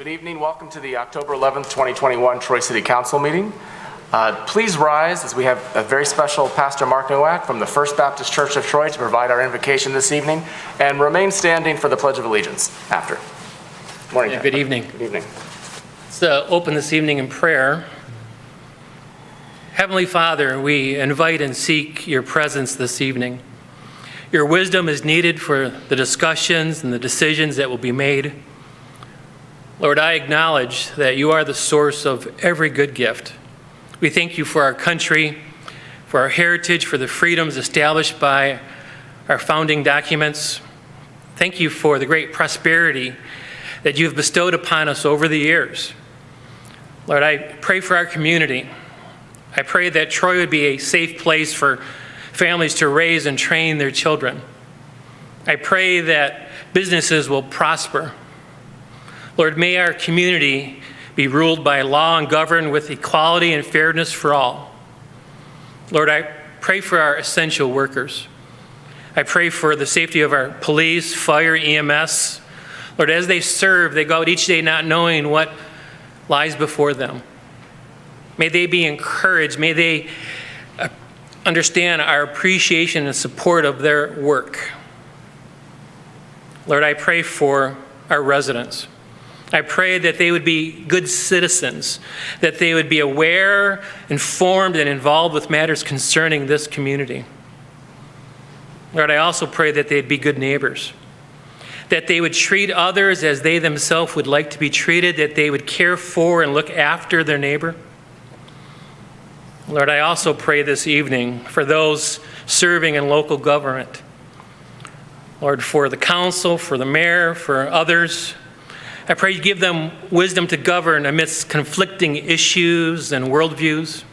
Good evening. Welcome to the October 11th, 2021 Troy City Council meeting. Please rise as we have a very special Pastor Mark Nowak from the First Baptist Church of Troy to provide our invocation this evening, and remain standing for the Pledge of Allegiance after. Morning. Good evening. Good evening. Let's open this evening in prayer. Heavenly Father, we invite and seek your presence this evening. Your wisdom is needed for the discussions and the decisions that will be made. Lord, I acknowledge that you are the source of every good gift. We thank you for our country, for our heritage, for the freedoms established by our founding documents. Thank you for the great prosperity that you have bestowed upon us over the years. Lord, I pray for our community. I pray that Troy would be a safe place for families to raise and train their children. I pray that businesses will prosper. Lord, may our community be ruled by law and governed with equality and fairness for all. Lord, I pray for our essential workers. I pray for the safety of our police, fire, EMS. Lord, as they serve, they go out each day not knowing what lies before them. May they be encouraged. May they understand our appreciation and support of their work. Lord, I pray for our residents. I pray that they would be good citizens, that they would be aware, informed, and involved with matters concerning this community. Lord, I also pray that they'd be good neighbors, that they would treat others as they themselves would like to be treated, that they would care for and look after their neighbor. Lord, I also pray this evening for those serving in local government. Lord, for the council, for the mayor, for others, I pray you give them wisdom to govern amidst conflicting issues and worldviews.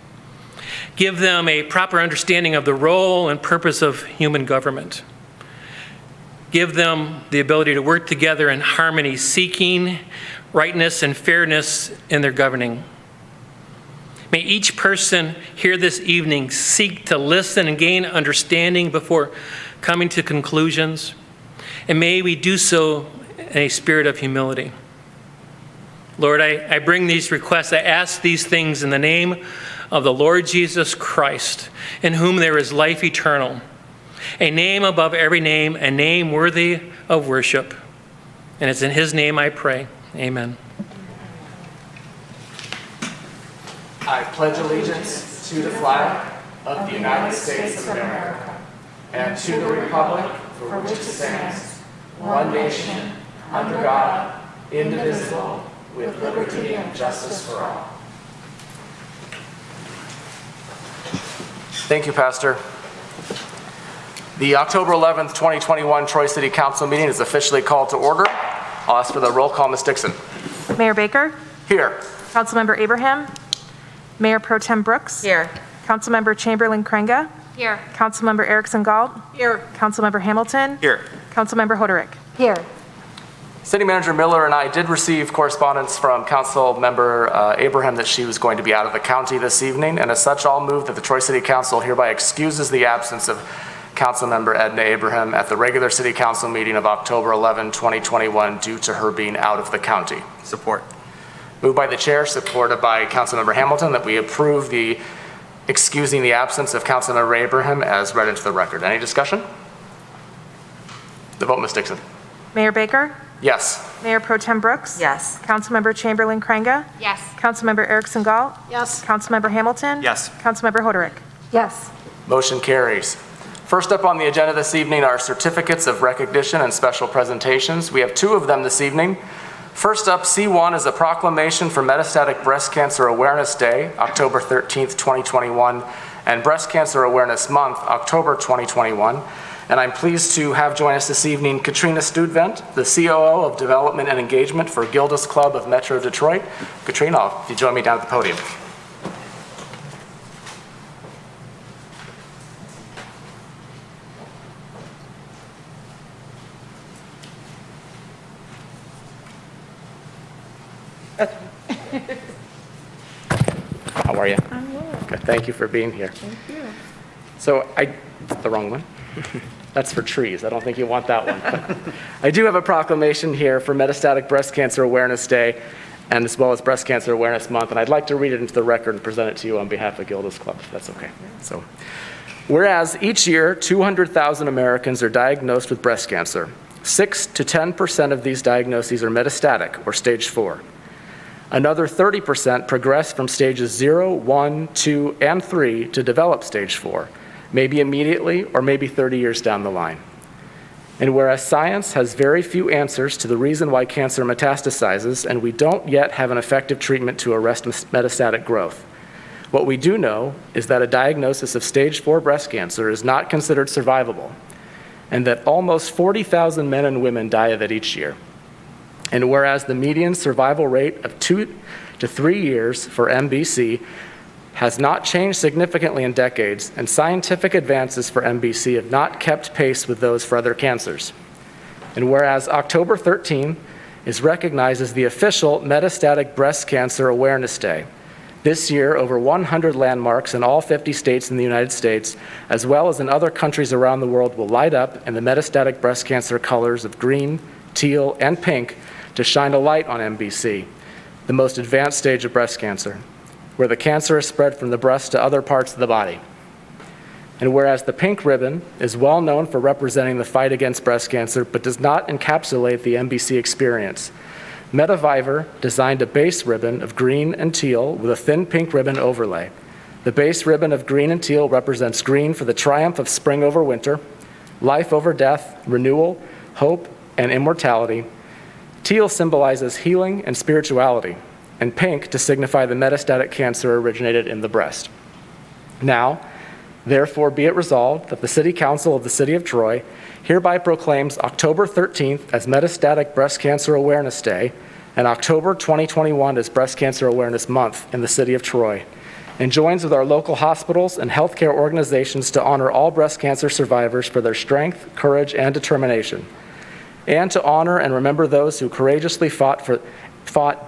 Give them a proper understanding of the role and purpose of human government. Give them the ability to work together in harmony, seeking rightness and fairness in their governing. May each person here this evening seek to listen and gain understanding before coming to conclusions. And may we do so in a spirit of humility. Lord, I bring these requests. I ask these things in the name of the Lord Jesus Christ, in whom there is life eternal, a name above every name, a name worthy of worship. And it's in his name I pray. Amen. I pledge allegiance to the flag of the United States of America and to the republic for which it stands, one nation, under God, indivisible, with liberty and justice for all. Thank you, Pastor. The October 11th, 2021 Troy City Council meeting is officially called to order. I'll ask for the roll call. Ms. Dixon. Mayor Baker? Here. Councilmember Abraham? Mayor Pro Tem Brooks? Here. Councilmember Chamberlain Krenga? Here. Councilmember Erickson Galt? Here. Councilmember Hamilton? Here. Councilmember Hoderick? Here. City Manager Miller and I did receive correspondence from Councilmember Abraham that she was going to be out of the county this evening, and as such, I'll move that the Troy City Council hereby excuses the absence of Councilmember Edna Abraham at the regular City Council meeting of October 11, 2021 due to her being out of the county. Support. Moved by the chair, supported by Councilmember Hamilton, that we approve the excusing the absence of Councilmember Abraham as read into the record. Any discussion? The vote, Ms. Dixon. Mayor Baker? Yes. Mayor Pro Tem Brooks? Yes. Councilmember Chamberlain Krenga? Yes. Councilmember Erickson Galt? Yes. Councilmember Hamilton? Yes. Councilmember Hoderick? Yes. Motion carries. First up on the agenda this evening are certificates of recognition and special presentations. We have two of them this evening. First up, C1 is a proclamation for Metastatic Breast Cancer Awareness Day, October 13th, 2021, and Breast Cancer Awareness Month, October 2021. And I'm pleased to have join us this evening Katrina Studvent, the COO of Development and Engagement for Gilda's Club of Metro Detroit. Katrina, if you join me down at the podium. How are you? I'm well. Good. Thank you for being here. Thank you. So the wrong one. That's for trees. I don't think you want that one. But I do have a proclamation here for Metastatic Breast Cancer Awareness Day, and as well as Breast Cancer Awareness Month, and I'd like to read it into the record and present it to you on behalf of Gilda's Club, if that's okay. So, whereas each year, 200,000 Americans are diagnosed with breast cancer. 6 to 10% of these diagnoses are metastatic, or stage 4. Another 30% progress from stages 0, 1, 2, and 3 to develop stage 4, maybe immediately or maybe 30 years down the line. And whereas science has very few answers to the reason why cancer metastasizes, and we don't yet have an effective treatment to arrest metastatic growth, what we do know is that a diagnosis of stage 4 breast cancer is not considered survivable, and that almost 40,000 men and women die of it each year. And whereas the median survival rate of 2 to 3 years for MBC has not changed significantly in decades, and scientific advances for MBC have not kept pace with those for other cancers. And whereas October 13 is recognized as the official Metastatic Breast Cancer Awareness Day, this year over 100 landmarks in all 50 states in the United States, as well as in other countries around the world, will light up in the metastatic breast cancer colors of green, teal, and pink to shine a light on MBC, the most advanced stage of breast cancer, where the cancer is spread from the breast to other parts of the body. And whereas the pink ribbon is well known for representing the fight against breast cancer, but does not encapsulate the MBC experience, Mediviver designed a base ribbon of green and teal with a thin pink ribbon overlay. The base ribbon of green and teal represents green for the triumph of spring over winter, life over death, renewal, hope, and immortality. Teal symbolizes healing and spirituality, and pink to signify the metastatic cancer originated in the breast. Now, therefore be it resolved that the City Council of the City of Troy hereby proclaims October 13th as Metastatic Breast Cancer Awareness Day and October 2021 as Breast Cancer Awareness Month in the City of Troy, and joins with our local hospitals and healthcare organizations to honor all breast cancer survivors for their strength, courage, and determination, and to honor and remember those who courageously fought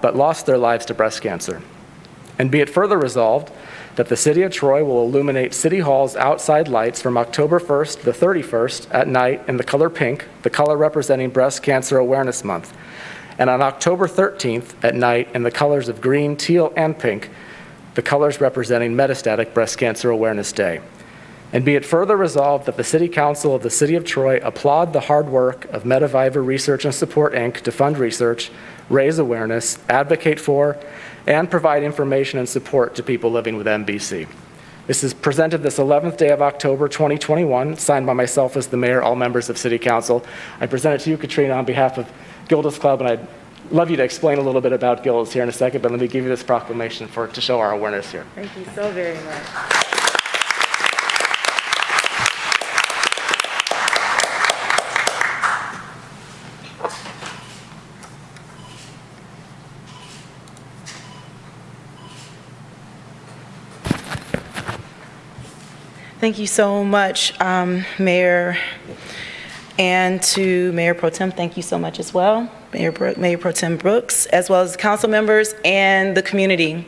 but lost their lives to breast cancer. And be it further resolved that the City of Troy will illuminate City Hall's outside lights from October 1st to the 31st at night in the color pink, the color representing Breast Cancer Awareness Month, and on October 13th at night in the colors of green, teal, and pink, the colors representing Metastatic Breast Cancer Awareness Day. And be it further resolved that the City Council of the City of Troy applaud the hard work of Mediviver Research and Support, Inc. to fund research, raise awareness, advocate for, and provide information and support to people living with MBC. This is presented this 11th day of October 2021, signed by myself as the mayor, all members of City Council. I present it to you, Katrina, on behalf of Gilda's Club, and I'd love you to explain a little bit about Gilda's here in a second, but let me give you this proclamation to show our awareness here. Thank you so very much. Thank you so much, Mayor, and to Mayor Pro Tem, thank you so much as well, Mayor Pro Tem Brooks, as well as the council members and the community.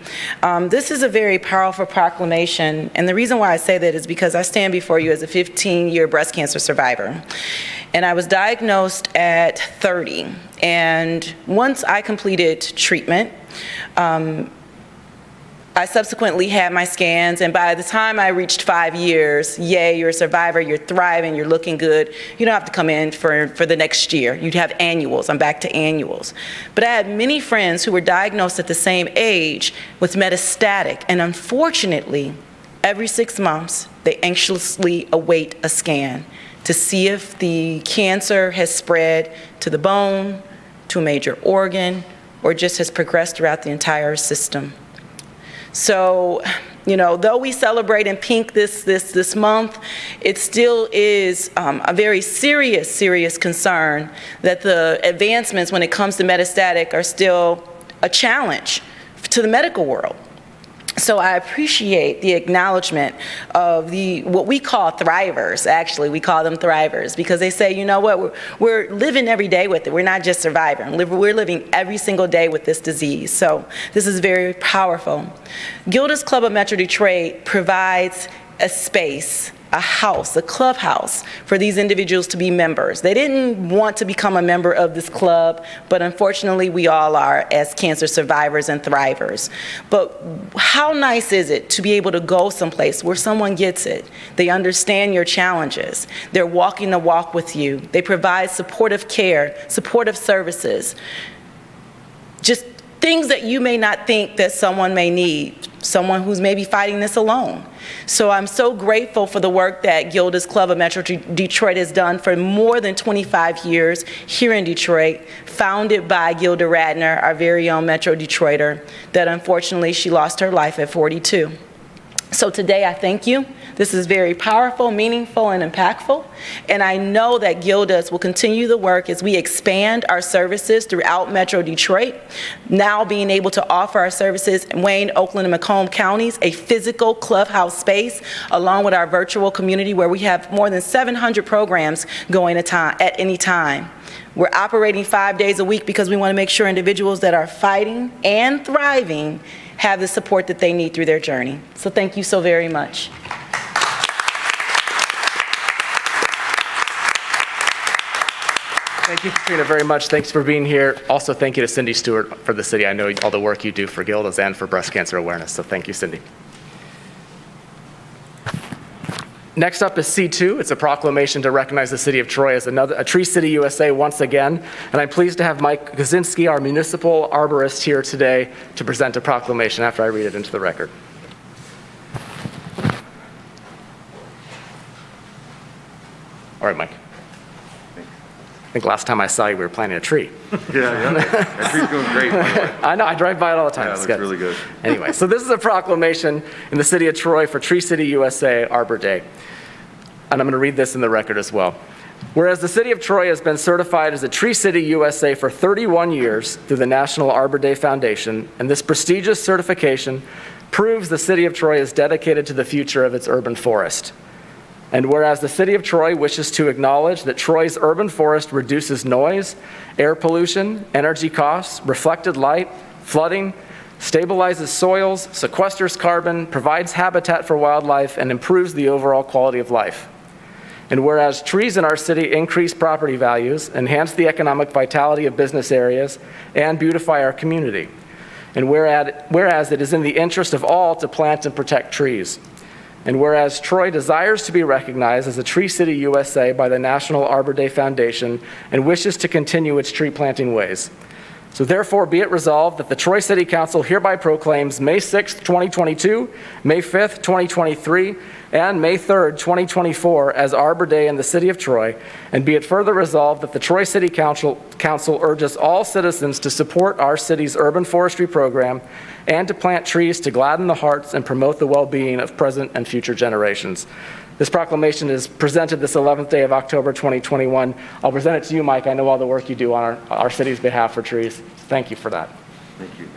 This is a very powerful proclamation, and the reason why I say that is because I stand before you as a 15-year breast cancer survivor. And I was diagnosed at 30, and once I completed treatment, I subsequently had my scans, and by the time I reached 5 years, yay, you're a survivor, you're thriving, you're looking good. You don't have to come in for the next year. You'd have annuals. I'm back to annuals. But I had many friends who were diagnosed at the same age with metastatic, and unfortunately, every 6 months, they anxiously await a scan to see if the cancer has spread to the bone, to a major organ, or just has progressed throughout the entire system. So, you know, though we celebrate in pink this month, it still is a very serious concern that the advancements when it comes to metastatic are still a challenge to the medical world. So I appreciate the acknowledgement of what we call thrivers. Actually, we call them thrivers because they say, you know what, we're living every day with it. We're not just surviving. We're living every single day with this disease. So this is very powerful. Gilda's Club of Metro Detroit provides a space, a house, a clubhouse for these individuals to be members. They didn't want to become a member of this club, but unfortunately we all are as cancer survivors and thrivers. But how nice is it to be able to go someplace where someone gets it? They understand your challenges. They're walking the walk with you. They provide supportive care, supportive services, just things that you may not think that someone may need, someone who's maybe fighting this alone. So I'm so grateful for the work that Gilda's Club of Metro Detroit has done for more than 25 years here in Detroit, founded by Gilda Radner, our very own Metro Detroiter, that unfortunately she lost her life at 42. So today I thank you. This is very powerful, meaningful, and impactful. And I know that Gilda's will continue the work as we expand our services throughout Metro Detroit, now being able to offer our services in Wayne, Oakland, and Macomb counties, a physical clubhouse space, along with our virtual community where we have more than 700 programs going at any time. We're operating 5 days a week because we want to make sure individuals that are fighting and thriving have the support that they need through their journey. So thank you so very much. Thank you, Katrina, very much. Thanks for being here. Also, thank you to Cindy Stewart for the city. I know all the work you do for Gilda's and for breast cancer awareness, so thank you, Cindy. Next up is C2. It's a proclamation to recognize the city of Troy as a Tree City USA once again. And I'm pleased to have Mike Kaczynski, our municipal arborist, here today to present a proclamation after I read it into the record. All right, Mike. I think last time I saw you, we were planting a tree. Yeah. That tree's going great, by the way. I know, I drive by it all the time. Yeah, it It's looks good. really good. Anyway, so this is a proclamation in the city of Troy for Tree City USA Arbor Day. And I'm going to read this in the record as well. Whereas the city of Troy has been certified as a Tree City USA for 31 years through the National Arbor Day Foundation, and this prestigious certification proves the city of Troy is dedicated to the future of its urban forest. And whereas the city of Troy wishes to acknowledge that Troy's urban forest reduces noise, air pollution, energy costs, reflected light, flooding, stabilizes soils, sequesters carbon, provides habitat for wildlife, and improves the overall quality of life. And whereas trees in our city increase property values, enhance the economic vitality of business areas, and beautify our community. And whereas it is in the interest of all to plant and protect trees. And whereas Troy desires to be recognized as a Tree City USA by the National Arbor Day Foundation and wishes to continue its tree planting ways. So therefore, be it resolved that the Troy City Council hereby proclaims May 6th, 2022, May 5th, 2023, and May 3rd, 2024 as Arbor Day in the city of Troy, and be it further resolved that the Troy City Council urges all citizens to support our city's urban forestry program and to plant trees to gladden the hearts and promote the well-being of present and future generations. This proclamation is presented this 11th day of October 2021. I'll present it to you, Mike. I know all the work you do on our city's behalf for trees. Thank you for that. Thank you.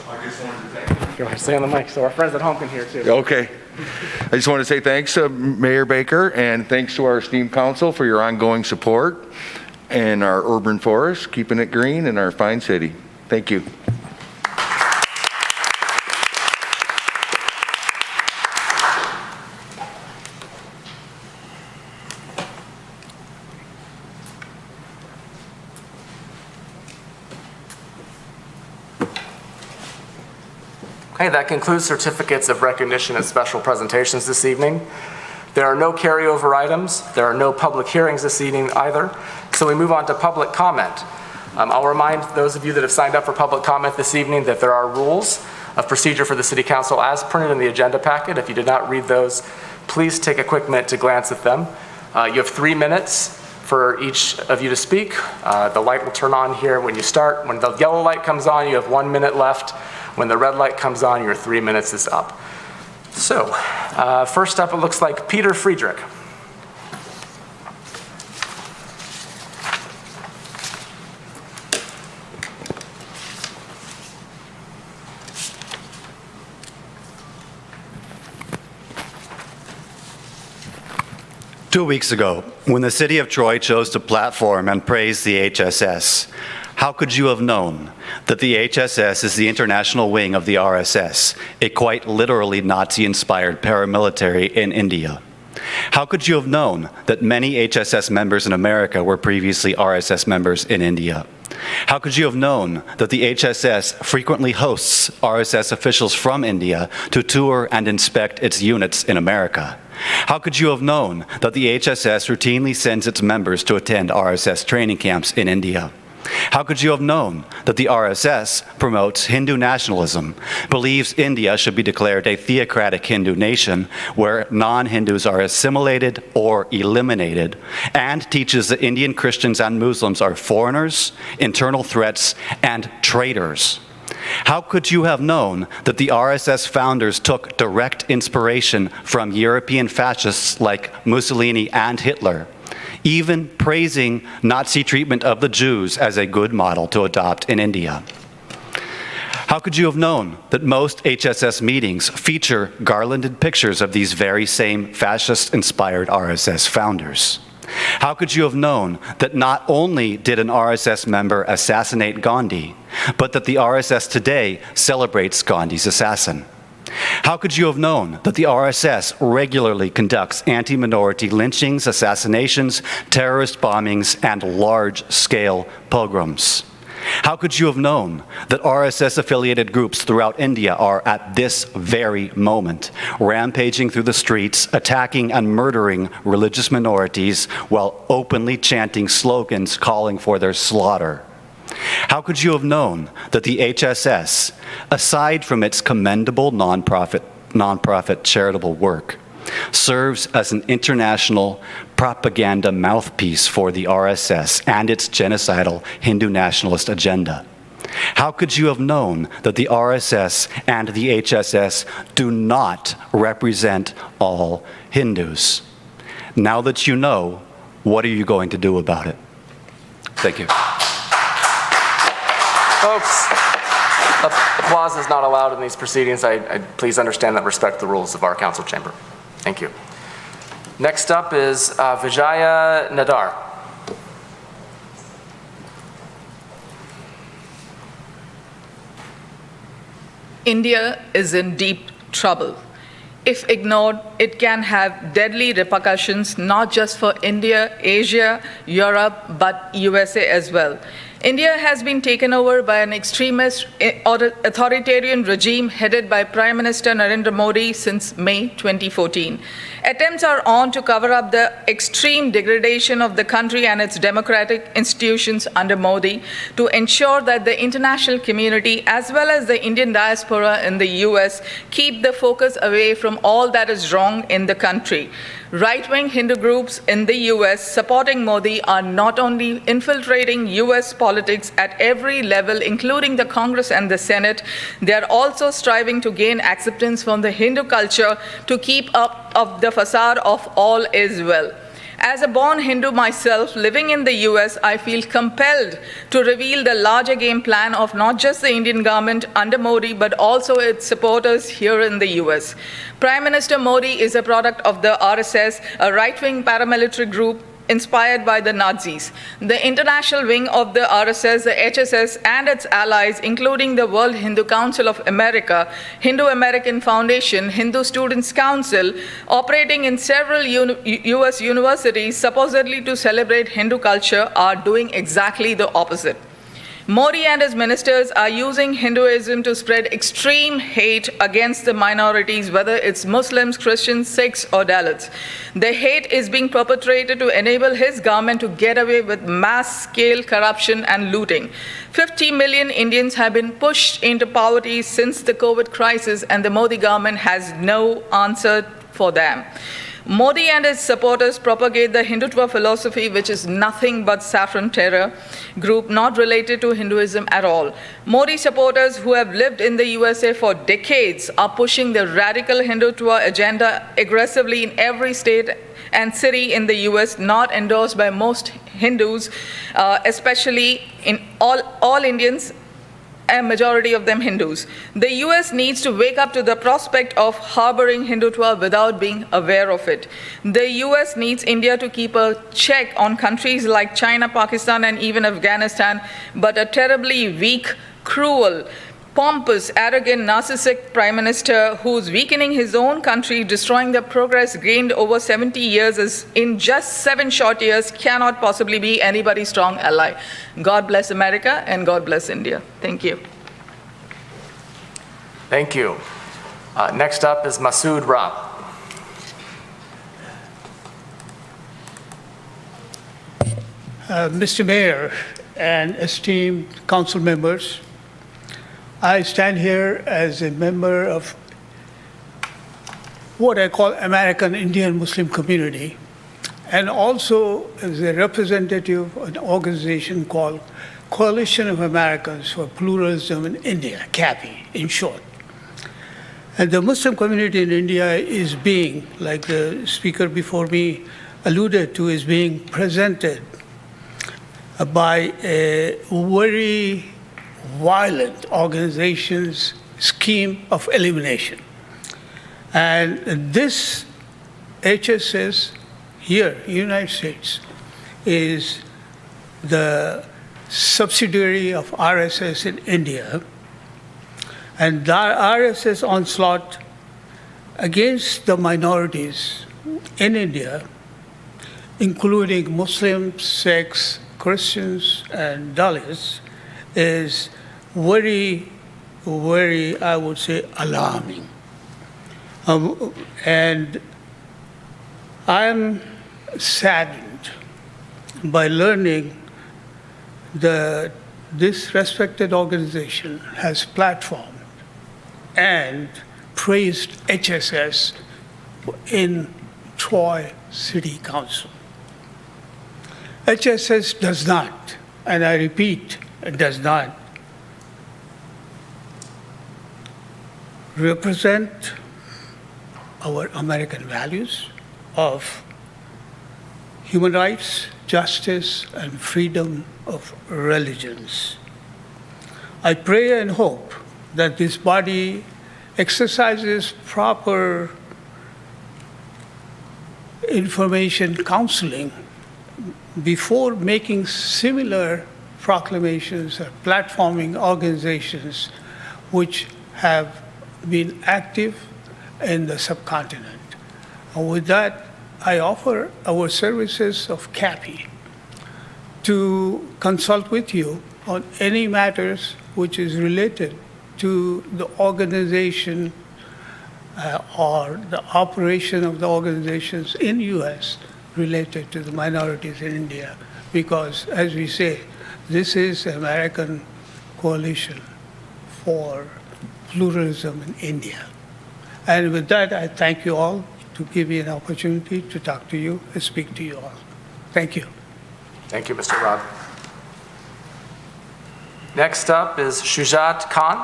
I just wanted to thank you. Go ahead, stay on the mic so our friends at home can hear too. Okay. I just want to say thanks to Mayor Baker and thanks to our esteemed council for your ongoing support and our urban forest, keeping it green in our fine city. Thank you. Okay, that concludes certificates of recognition and special presentations this evening. There are no carryover items. There are no public hearings this evening either. So we move on to public comment. I'll remind those of you that have signed up for public comment this evening that there are rules of procedure for the City Council as printed in the agenda packet. If you did not read those, please take a quick minute to glance at them. You have 3 minutes for each of you to speak. The light will turn on here when you start. When the yellow light comes on, you have 1 minute left. When the red light comes on, your 3 minutes is up. So, first up, it looks like Peter Friedrich. 2 weeks ago, when the city of Troy chose to platform and praise the HSS, how could you have known that the HSS is the international wing of the RSS, a quite literally Nazi-inspired paramilitary in India? How could you have known that many HSS members in America were previously RSS members in India? How could you have known that the HSS frequently hosts RSS officials from India to tour and inspect its units in America? How could you have known that the HSS routinely sends its members to attend RSS training camps in India? How could you have known that the RSS promotes Hindu nationalism, believes India should be declared a theocratic Hindu nation where non-Hindus are assimilated or eliminated, and teaches that Indian Christians and Muslims are foreigners, internal threats, and traitors? How could you have known that the RSS founders took direct inspiration from European fascists like Mussolini and Hitler, even praising Nazi treatment of the Jews as a good model to adopt in India? How could you have known that most HSS meetings feature garlanded pictures of these very same fascist-inspired RSS founders? How could you have known that not only did an RSS member assassinate Gandhi, but that the RSS today celebrates Gandhi's assassin? How could you have known that the RSS regularly conducts anti-minority lynchings, assassinations, terrorist bombings, and large-scale pogroms? How could you have known that RSS-affiliated groups throughout India are, at this very moment, rampaging through the streets, attacking and murdering religious minorities while openly chanting slogans calling for their slaughter? How could you have known that the HSS, aside from its commendable nonprofit charitable work, serves as an international propaganda mouthpiece for the RSS and its genocidal Hindu nationalist agenda? How could you have known that the RSS and the HSS do not represent all Hindus? Now that you know, what are you going to do about it? Thank you. Folks, applause is not allowed in these proceedings. Please understand that, respect the rules of our council chamber. Thank you. Next up is Vijaya Nadar. India is in deep trouble. If ignored, it can have deadly repercussions not just for India, Asia, Europe, but USA as well. India has been taken over by an extremist authoritarian regime headed by Prime Minister Narendra Modi since May 2014. Attempts are on to cover up the extreme degradation of the country and its democratic institutions under Modi to ensure that the international community as well as the Indian diaspora in the US keep the focus away from all that is wrong in the country. Right-wing Hindu groups in the US supporting Modi are not only infiltrating US politics at every level, including the Congress and the Senate, they are also striving to gain acceptance from the Hindu culture to keep up of the facade of all is well. As a born Hindu myself, living in the US, I feel compelled to reveal the larger game plan of not just the Indian government under Modi, but also its supporters here in the US. Prime Minister Modi is a product of the RSS, a right-wing paramilitary group inspired by the Nazis. The international wing of the RSS, the HSS, and its allies, including the World Hindu Council of America, Hindu American Foundation, Hindu Students' Council, operating in several US universities supposedly to celebrate Hindu culture, are doing exactly the opposite. Modi and his ministers are using Hinduism to spread extreme hate against the minorities, whether it's Muslims, Christians, Sikhs, or Dalits. The hate is being perpetrated to enable his government to get away with mass-scale corruption and looting. 50 million Indians have been pushed into poverty since the COVID crisis, and the Modi government has no answer for them. Modi and his supporters propagate the Hindutva philosophy, which is nothing but saffron terror group not related to Hinduism at all. Modi supporters who have lived in the USA for decades are pushing the radical Hindutva agenda aggressively in every state and city in the US, not endorsed by most Hindus, especially in all Indians a majority of them Hindus. The US needs to wake up to the prospect of harboring Hindutva without being aware of it. The US needs India to keep a check on countries like China, Pakistan, and even Afghanistan, but a terribly weak, cruel, pompous, arrogant, narcissistic prime minister who's weakening his own country, destroying the progress gained over 70 years is in just 7 short years cannot possibly be anybody's strong ally. God bless America and God bless India. Thank you. Thank you. Next up is Masood Ra. Mr. Mayor and esteemed council members, I stand here as a member of what I call American Indian Muslim community, and also as a representative of an organization called Coalition of Americans for Pluralism in India, CAPI in short. And the Muslim community in India is being, like the speaker before me alluded to, is being presented by a very violent organization's scheme of elimination. And this HSS here in the United States is the subsidiary of RSS in India. And the RSS onslaught against the minorities in India, including Muslims, Sikhs, Christians, and Dalits, is very, very, I would say, alarming. And I'm saddened by learning that this respected organization has platformed and praised HSS in Troy City Council. HSS does not, and I repeat, it does not represent our American values of human rights, justice, and freedom of religions. I pray and hope that this body exercises proper information counseling before making similar proclamations or platforming organizations which have been active in the subcontinent. And with that, I offer our services of CAPI to consult with you on any matters which is related to the organization or the operation of the organizations in U.S. related to the minorities in India. Because, as we say, this is American Coalition for Pluralism in India. And with that, I thank you all to give me an opportunity to talk to you and speak to you all. Thank you. Thank you, Mr. Rob. Next up is Shujat Khan.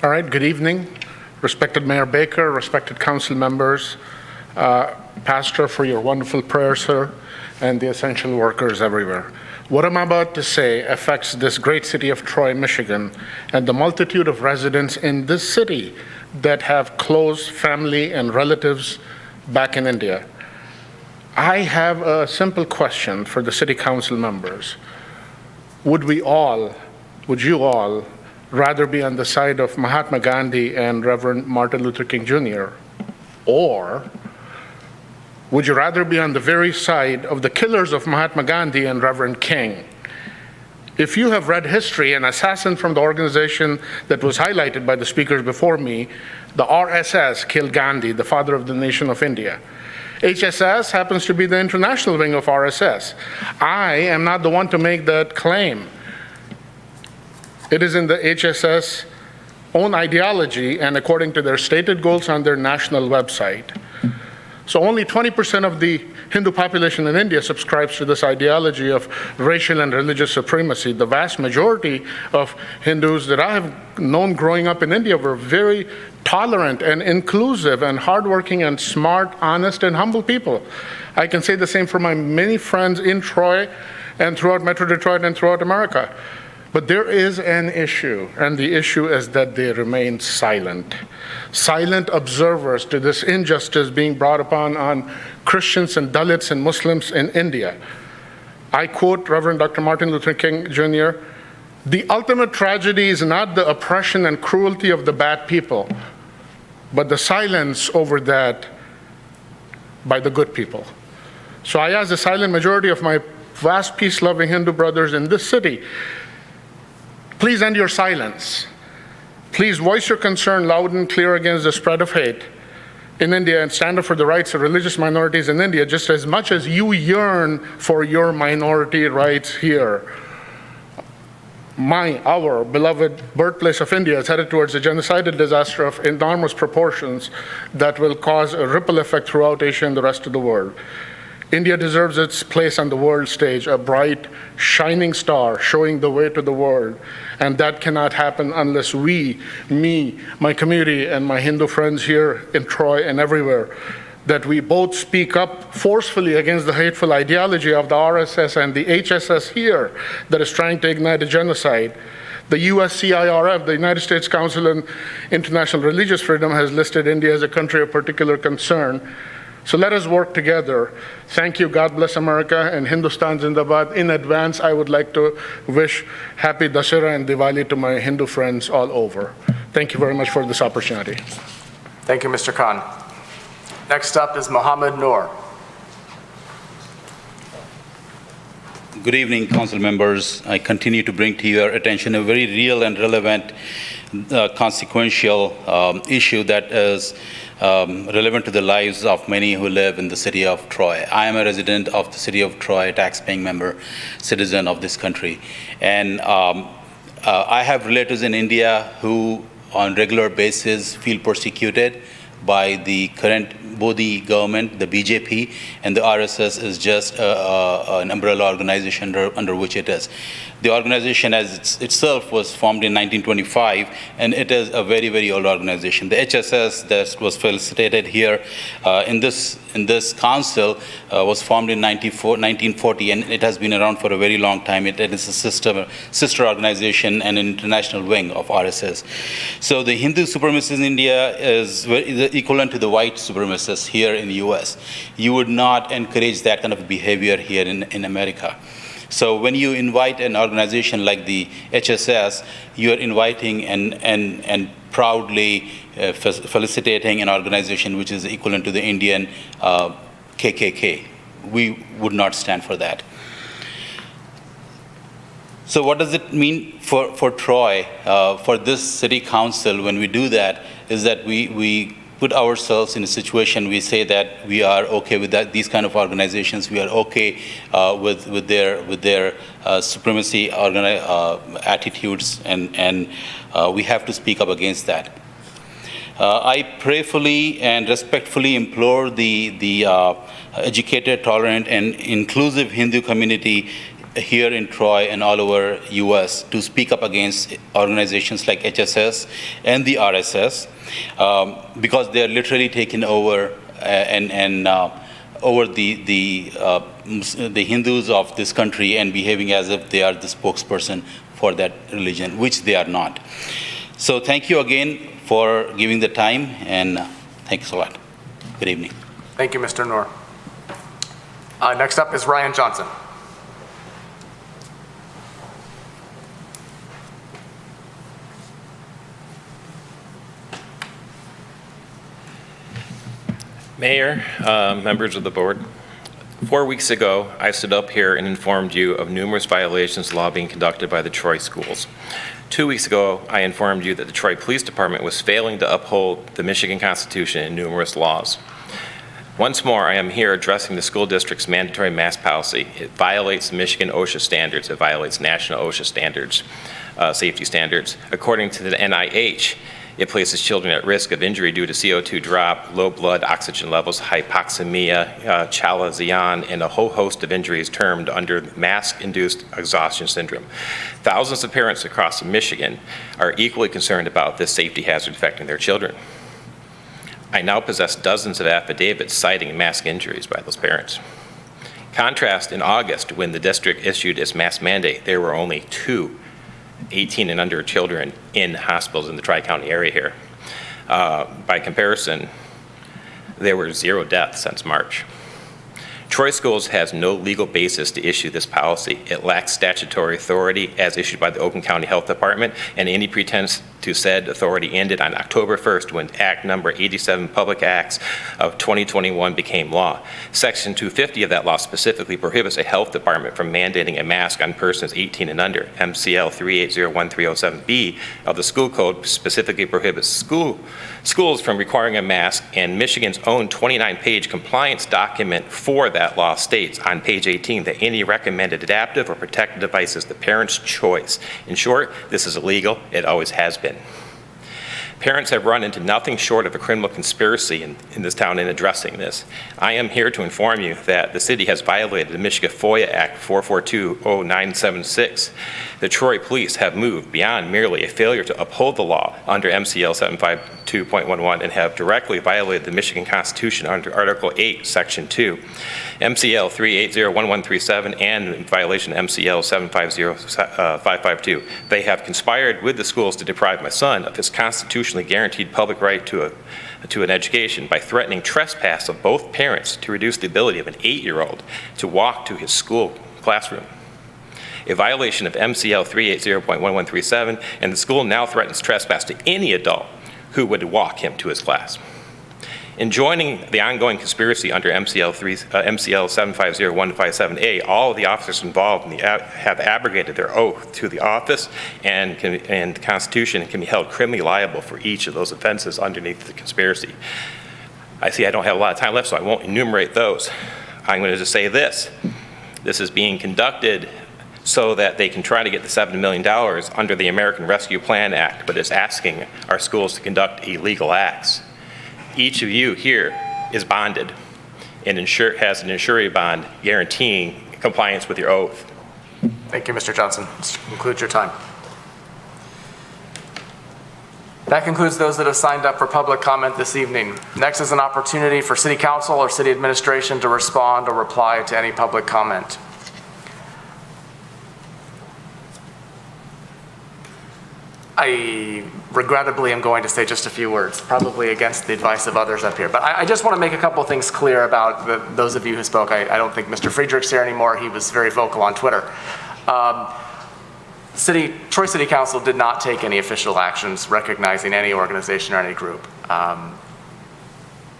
All right, good evening. Respected Mayor Baker, respected council members, Pastor, for your wonderful prayers, sir, and the essential workers everywhere. What I'm about to say affects this great city of Troy, Michigan, and the multitude of residents in this city that have close family and relatives back in India. I have a simple question for the city council members. Would you all rather be on the side of Mahatma Gandhi and Reverend Martin Luther King Jr., or would you rather be on the very side of the killers of Mahatma Gandhi and Reverend King? If you have read history, an assassin from the organization that was highlighted by the speakers before me, the RSS killed Gandhi, the father of the nation of India. HSS happens to be the international wing of RSS. I am not the one to make that claim. It is in the HSS own ideology and according to their stated goals on their national website. So only 20% of the Hindu population in India subscribes to this ideology of racial and religious supremacy. The vast majority of Hindus that I have known growing up in India were very tolerant and inclusive and hardworking and smart, honest, and humble people. I can say the same for my many friends in Troy and throughout Metro Detroit and throughout America. But there is an issue, and the issue is that they remain silent. Silent observers to this injustice being brought upon on Christians and Dalits and Muslims in India. I quote Reverend Dr. Martin Luther King Jr., "The ultimate tragedy is not the oppression and cruelty of the bad people, but the silence over that by the good people." So I ask the silent majority of my vast peace-loving Hindu brothers in this city, please end your silence. Please voice your concern loud and clear against the spread of hate in India and stand up for the rights of religious minorities in India just as much as you yearn for your minority rights here. Our beloved birthplace of India is headed towards a genocidal disaster of enormous proportions that will cause a ripple effect throughout Asia and the rest of the world. India deserves its place on the world stage, a bright, shining star showing the way to the world. And that cannot happen unless we, me, my community, and my Hindu friends here in Troy and everywhere, that we both speak up forcefully against the hateful ideology of the RSS and the HSS here that is trying to ignite a genocide. The USCIRF, the United States Council on International Religious Freedom, has listed India as a country of particular concern. So let us work together. Thank you. God bless America and Hindustan Zindabad. In advance, I would like to wish happy Dussehra and Diwali to my Hindu friends all over. Thank you very much for this opportunity. Thank you, Mr. Khan. Next up is Mohammed Noor. Good evening, council members. I continue to bring to your attention a very real and relevant consequential issue that is relevant to the lives of many who live in the city of Troy. I am a resident of the city of Troy, a tax-paying member, citizen of this country. And I have relatives in India who on regular basis feel persecuted by the current Modi government, the BJP, and the RSS is just an umbrella organization under which it is. The organization as itself was formed in 1925, and it is a very, very old organization. The HSS that was felicitated here in this council was formed in 1940, and it has been around for a very long time. It is a sister organization and an international wing of RSS. So the Hindu supremacists in India is the equivalent to the white supremacists here in the US. You would not encourage that kind of behavior here in America. So when you invite an organization like the HSS, you're inviting and proudly felicitating an organization which is equivalent to the Indian KKK. We would not stand for that. So what does it mean for Troy, for this city council when we do that, is that we put ourselves in a situation, we say that we are okay with that, these kind of organizations, we are okay with their supremacy attitudes, and we have to speak up against that. I prayerfully and respectfully implore the educated, tolerant, and inclusive Hindu community here in Troy and all over US to speak up against organizations like HSS and the RSS because they're literally taking over over the Hindus of this country and behaving as if they are the spokesperson for that religion, which they are not. So thank you again for giving the time, and thanks a lot. Good evening. Thank you, Mr. Noor. Next up is Ryan Johnson. Mayor, members of the board, 4 weeks ago, I stood up here and informed you of numerous violations of law being conducted by the Troy schools. 2 weeks ago, I informed you that the Troy Police Department was failing to uphold the Michigan Constitution and numerous laws. Once more, I am here addressing the school district's mandatory mask policy. It violates the Michigan OSHA standards. It violates national OSHA standards, safety standards. According to the NIH, It places children at risk of injury due to CO2 drop, low blood oxygen levels, hypoxemia, chalazion, and a whole host of injuries termed under mask-induced exhaustion syndrome. Thousands of parents across Michigan are equally concerned about this safety hazard affecting their children. I now possess dozens of affidavits citing mask injuries by those parents. Contrast in August, when the district issued its mask mandate, there were only 2 18 and under children in hospitals in the Tri-County area here. By comparison, there were 0 deaths since March. Troy Schools has no legal basis to issue this policy. It lacks statutory authority as issued by the Oakland County Health Department, and any pretense to said authority ended on October 1st when Act Number 87 Public Acts of 2021 became law. Section 250 of that law specifically prohibits a health department from mandating a mask on persons 18 and under. MCL 3801307B of the school code specifically prohibits schools from requiring a mask, and Michigan's own 29-page compliance document for that law states on page 18 that any recommended adaptive or protective device is the parent's choice. In short, this is illegal. It always has been. Parents have run into nothing short of a criminal conspiracy in this town in addressing this. I am here to inform you that the city has violated the Michigan FOIA Act 4420976. The Troy police have moved beyond merely a failure to uphold the law under MCL 752.11 and have directly violated the Michigan Constitution under Article 8, Section 2, MCL 3801137, and in violation of MCL 750552. They have conspired with the schools to deprive my son of his constitutionally guaranteed public right to an education by threatening trespass of both parents to reduce the ability of an 8-year-old to walk to his school classroom. A violation of MCL 380.1137, and the school now threatens trespass to any adult who would walk him to his class. In joining the ongoing conspiracy under MCL 750157A, all of the officers involved have abrogated their oath to the office and the Constitution and can be held criminally liable for each of those offenses underneath the conspiracy. I see I don't have a lot of time left, so I won't enumerate those. I'm going to just say this. This is being conducted so that they can try to get the $7 million under the American Rescue Plan Act, but it's asking our schools to conduct illegal acts. Each of you here is bonded and has an insurance bond guaranteeing compliance with your oath. Thank you, Mr. Johnson. This concludes your time. That concludes those that have signed up for public comment this evening. Next is an opportunity for City Council or City Administration to respond or reply to any public comment. I regrettably am going to say just a few words, probably against the advice of others up here. But I just want to make a couple of things clear about those of you who spoke. I don't think Mr. Friedrich's here anymore. He was very vocal on Twitter. Troy City Council did not take any official actions recognizing any organization or any group.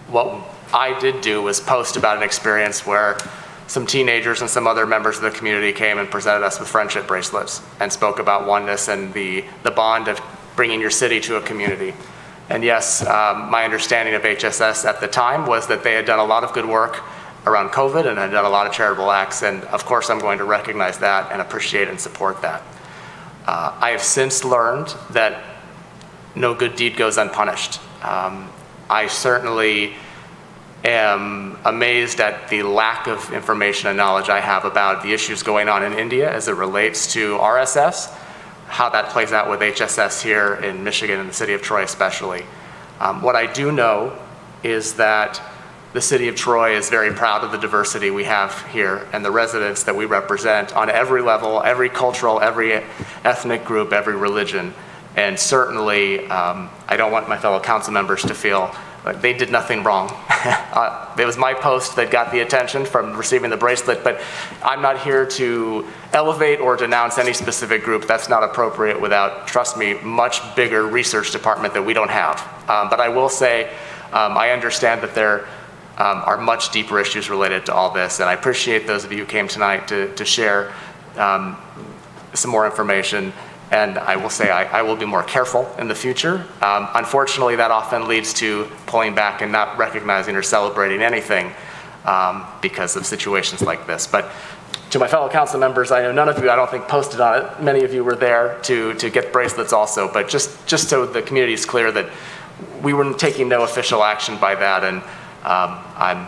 What I did do was post about an experience where some teenagers and some other members of the community came and presented us with friendship bracelets and spoke about oneness and the bond of bringing your city to a community. And yes, my understanding of HSS at the time was that they had done a lot of good work around COVID and had done a lot of charitable acts, and of course I'm going to recognize that and appreciate and support that. I have since learned that no good deed goes unpunished. I certainly am amazed at the lack of information and knowledge I have about the issues going on in India as it relates to RSS, how that plays out with HSS here in Michigan and the city of Troy especially. What I do know is that the city of Troy is very proud of the diversity we have here and the residents that we represent on every level, every cultural, every ethnic group, every religion. And certainly, I don't want my fellow council members to feel like they did nothing wrong. It was my post that got the attention from receiving the bracelet, but I'm not here to elevate or denounce any specific group. That's not appropriate without, trust me, much bigger research department that we don't have. But I will say, I understand that there are much deeper issues related to all this, and I appreciate those of you who came tonight to share some more information. And I will say I will be more careful in the future. Unfortunately, that often leads to pulling back and not recognizing or celebrating anything because of situations like this. But To my fellow council members, I know none of you, I don't think, posted on it. Many of you were there to get bracelets also, but just so the community is clear that we were taking no official action by that, and I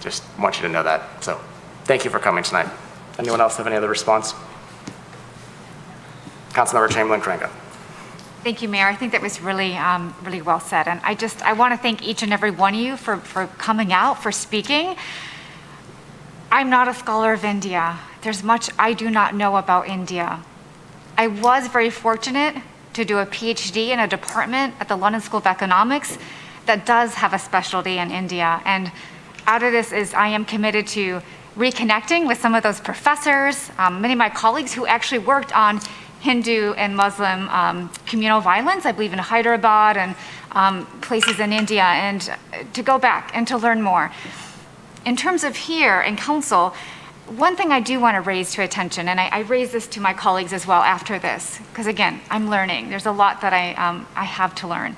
just want you to know that. So thank you for coming tonight. Anyone else have any other response? Councilmember Chamberlain-Cranga. Thank you, Mayor. I think that was really, really well said. And I want to thank each and every one of you for coming out, for speaking. I'm not a scholar of India. There's much I do not know about India. I was very fortunate to do a PhD in a department at the London School of Economics that does have a specialty in India. And out of this is I am committed to reconnecting with some of those professors, many of my colleagues who actually worked on Hindu and Muslim communal violence, I believe in Hyderabad and places in India, and to go back and to learn more. In terms of here in council, one thing I do want to raise to attention, and I raise this to my colleagues as well after this, because again, I'm learning. There's a lot that I have to learn,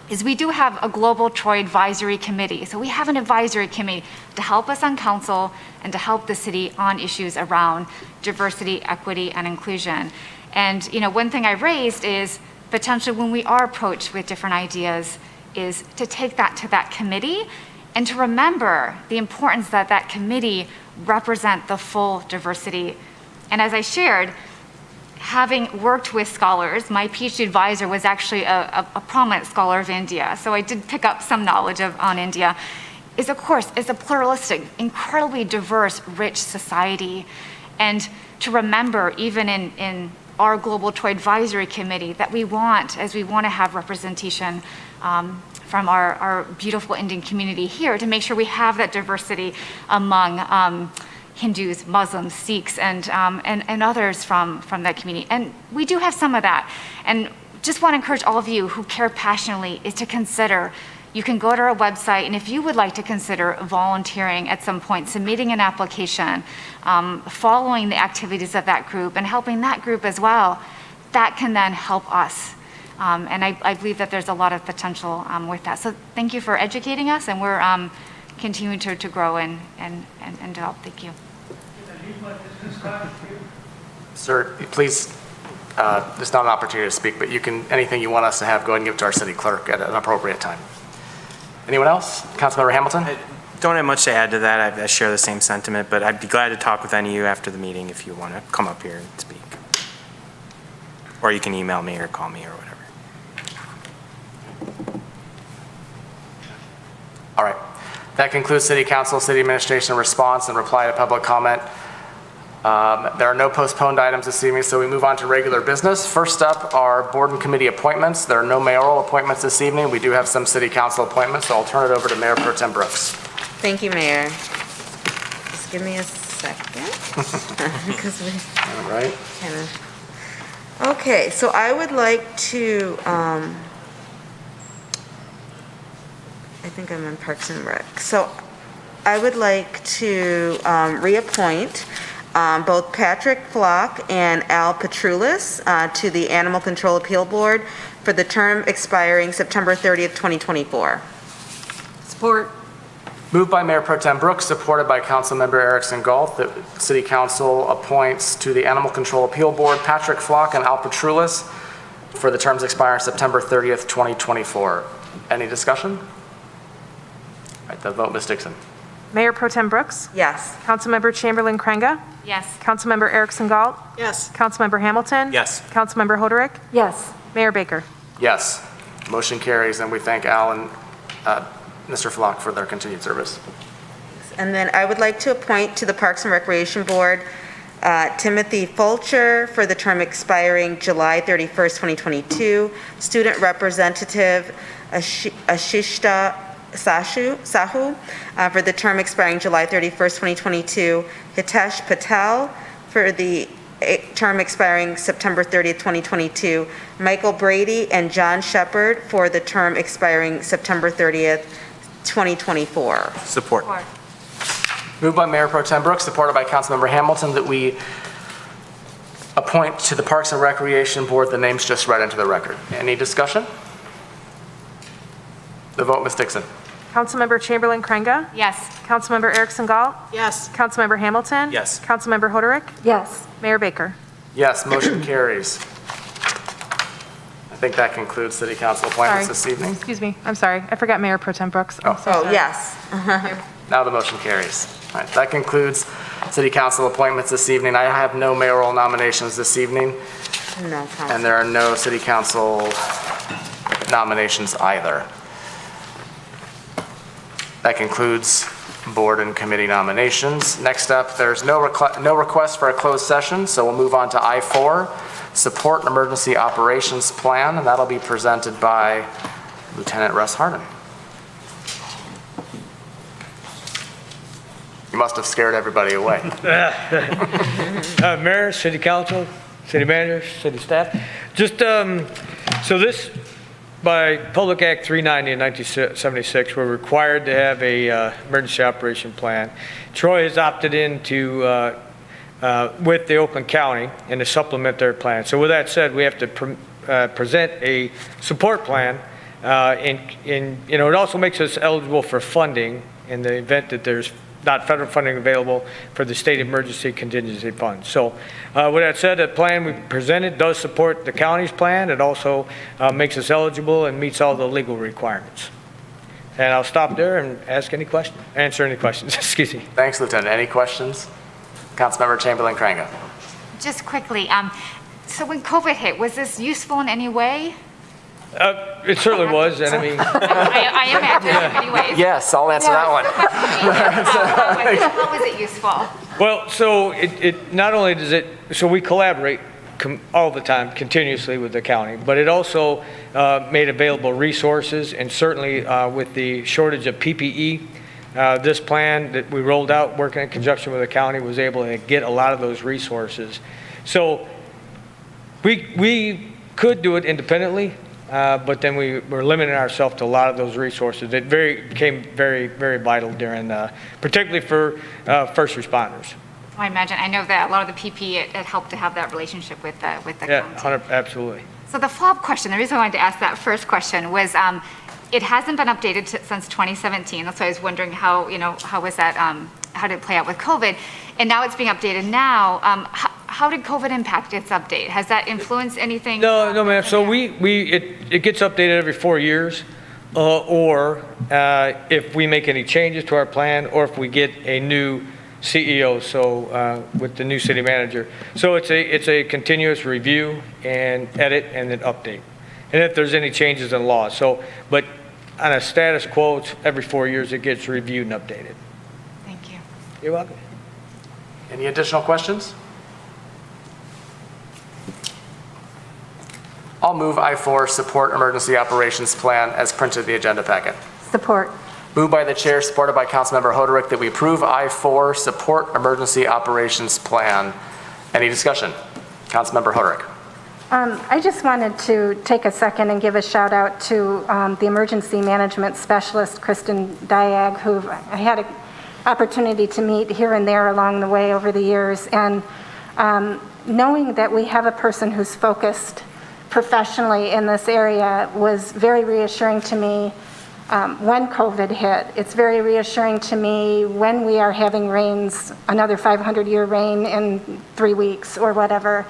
is we do have a Global Troy Advisory Committee. So we have an advisory committee to help us on council and to help the city on issues around diversity, equity, and inclusion. And one thing I raised is potentially when we are approached with different ideas is to take that to that committee and to remember the importance that that committee represent the full diversity. And as I shared, having worked with scholars, my PhD advisor was actually a prominent scholar of India, so I did pick up some knowledge on India, is of course, is a pluralistic, incredibly diverse, rich society. And to remember, even in our Global Troy Advisory Committee, that we want to have representation from our beautiful Indian community here to make sure we have that diversity among Hindus, Muslims, Sikhs, and others from that community. And we do have some of that. And just want to encourage all of you who care passionately is to consider, you can go to our website, and if you would like to consider volunteering at some point, submitting an application, following the activities of that group and helping that group as well, that can then help us. And I believe that there's a lot of potential with that. So thank you for educating us, and we're continuing to grow and develop. Thank you. Sir, please, it's not an opportunity to speak, but you can, anything you want us to have, go ahead and give it to our city clerk at an appropriate time. Anyone else? Councilmember Hamilton? I don't have much to add to that. I share the same sentiment, but I'd be glad to talk with any of you after the meeting if you want to come up here and speak. Or you can email me or call me or whatever. All right. That concludes City Council, City Administration response and reply to public comment. There are no postponed items this evening, so we move on to regular business. First up are board and committee appointments. There are no mayoral appointments this evening. We do have some city council appointments, so I'll turn it over to Mayor Pro Tem Brooks. Thank you, Mayor. Just give me a second. Because we All right. kind of... Okay, so I would like to, I think I'm in Parks and Rec. So I would like to reappoint both Patrick Flock and Al Petrulis to the Animal Control Appeal Board for the term expiring September 30th, 2024. Support. Moved by Mayor Pro Tem Brooks, supported by Councilmember Erickson Galt, that City Council appoints to the Animal Control Appeal Board Patrick Flock and Al Petrulis for the terms expiring September 30th, 2024. Any discussion? All right, the vote, Ms. Dixon. Mayor Pro Tem Brooks? Yes. Councilmember Chamberlain-Cranga? Yes. Councilmember Erickson Galt? Yes. Councilmember Hamilton? Yes. Councilmember Hoderick? Yes. Mayor Baker? Yes. Motion carries, and we thank Al and Mr. Flock for their continued service. And then I would like to appoint to the Parks and Recreation Board Timothy Fulcher for the term expiring July 31st, 2022. Student Representative Ashishta Sahu for the term expiring July 31st, 2022. Hitesh Patel for the term expiring September 30th, 2022. Michael Brady and John Shepard for the term expiring September 30th, 2024. Support. Moved by Mayor Pro Tem Brooks, supported by Councilmember Hamilton, that we appoint to the Parks and Recreation Board the names just read into the record. Any discussion? The vote, Ms. Dixon. Councilmember Chamberlain Krenga? Yes. Councilmember Erickson Galt? Yes. Councilmember Hamilton? Yes. Councilmember Hoderick? Yes. Mayor Baker? Yes, motion carries. I think that concludes city council appointments this evening. Excuse me, I'm sorry. I forgot Mayor Pro Tem Brooks. I'm so sorry. yes. Now the motion carries. All right, that concludes city council appointments this evening. I have no mayoral nominations this evening, No, and there are no city council nominations either. That concludes board and committee nominations. Next up, there's no request for a closed session, so we'll move on to I-4, Support Emergency Operations Plan, and that'll be presented by Lieutenant Russ Harden. You must have scared everybody away. Mayor, City Council, City Manager, City Staff. Just, so this, by Public Act 390 in 1976, we're required to have a emergency operation plan. Troy has opted into, with the Oakland County and to supplement their plan. So with that said, we have to present a support plan. It also makes us eligible for funding in the event that there's not federal funding available for the state emergency contingency fund. So with that said, the plan we presented does support the county's plan. It also makes us eligible and meets all the legal requirements. And I'll stop there and answer any questions, excuse me. Thanks, Lieutenant. Any questions? Councilmember Chamberlain Krenga. Just quickly, so when COVID hit, was this useful in any way? It certainly was, and I mean... I imagine in many ways. Yes, I'll answer that one. How was it useful? Well, so it not only does it, so we collaborate all the time, continuously with the county, but it also made available resources, and certainly with the shortage of PPE, this plan that we rolled out, working in conjunction with the county, was able to get a lot of those resources. So we could do it independently, but then we were limiting ourselves to a lot of those resources. It became very, very vital during, particularly for first responders. I imagine. I know that a lot of the PPE, it helped to have that relationship with the Yeah, county. absolutely. So the follow-up question, the reason I wanted to ask that first question was, it hasn't been updated since 2017. That's why I was wondering how was that, how did it play out with COVID? And now it's being updated now. How did COVID impact its update? Has that influenced anything? No, ma'am. So it gets updated every 4 years, or if we make any changes to our plan, or if we get a new CEO, so with the new city manager. So it's a continuous review and edit and then update. And if there's any changes in law. So, but on a status quo, it's every 4 years it gets reviewed and updated. Thank you. You're welcome. Any additional questions? I'll move I-4, Support Emergency Operations Plan, as printed in the agenda packet. Support. Moved by the chair, supported by Councilmember Hoderick, that we approve I-4, Support Emergency Operations Plan. Any discussion? Councilmember Hoderick. I just wanted to take a second and give a shout out to the emergency management specialist, Kristen Diag, who I had an opportunity to meet here and there along the way over the years. And knowing that we have a person who's focused professionally in this area was very reassuring to me when COVID hit. It's very reassuring to me when we are having rains, another 500-year rain in 3 weeks or whatever.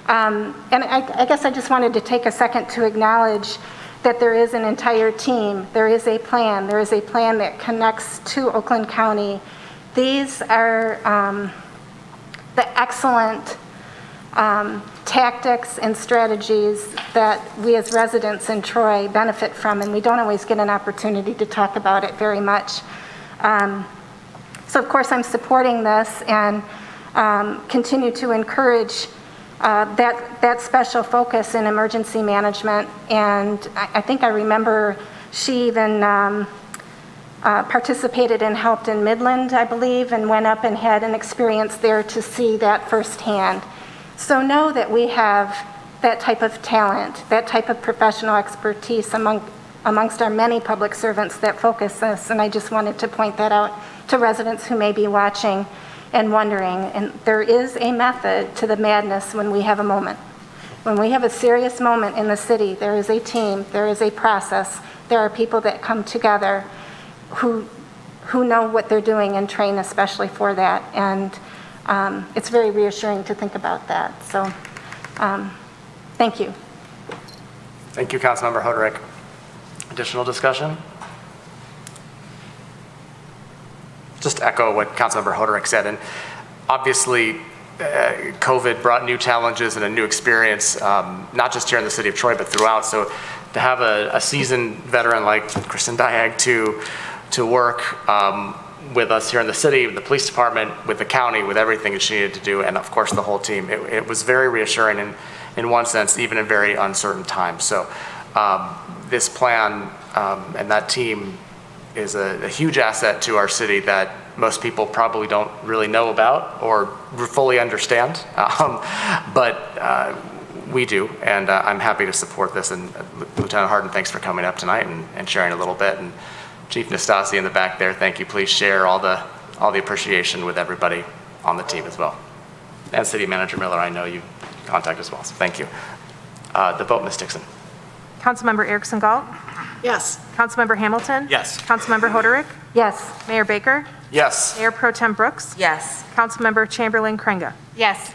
And I guess I just wanted to take a second to acknowledge that there is an entire team. There is a plan. There is a plan that connects to Oakland County. These are the excellent tactics and strategies that we as residents in Troy benefit from, and we don't always get an opportunity to talk about it very much. So of course I'm supporting this and continue to encourage that special focus in emergency management. And I think I remember she even participated and helped in Midland, I believe, and went up and had an experience there to see that firsthand. So know that we have that type of talent, that type of professional expertise amongst our many public servants that focus this. And I just wanted to point that out to residents who may be watching and wondering. And there is a method to the madness when we have a moment. When we have a serious moment in the city, there is a team, there is a process, there are people that come together. who know what they're doing and train especially for that. And it's very reassuring to think about that. So thank you. Thank you, Councilmember Hoderick. Additional discussion? Just echo what Councilmember Hoderick said. And obviously, COVID brought new challenges and a new experience, not just here in the city of Troy, but throughout. So to have a seasoned veteran like Kristen Diag to work with us here in the city, with the police department, with the county, with everything that she needed to do, and of course the whole team, it was very reassuring in one sense, even in very uncertain times. So this plan and that team is a huge asset to our city that most people probably don't really know about or fully understand, but we do, and I'm happy to support this. And Lieutenant Harden, thanks for coming up tonight and sharing a little bit. And Chief Nastasi in the back there, thank you. Please share all the appreciation with everybody on the team as well. And City Manager Miller, I know you contact as well, so thank you. The vote, Ms. Dixon. Councilmember Erickson Galt? Yes. Councilmember Hamilton? Yes. Councilmember Hoderick? Yes. Mayor Baker? Yes. Mayor Pro Tem Brooks? Yes. Councilmember Chamberlain Krenga? Yes.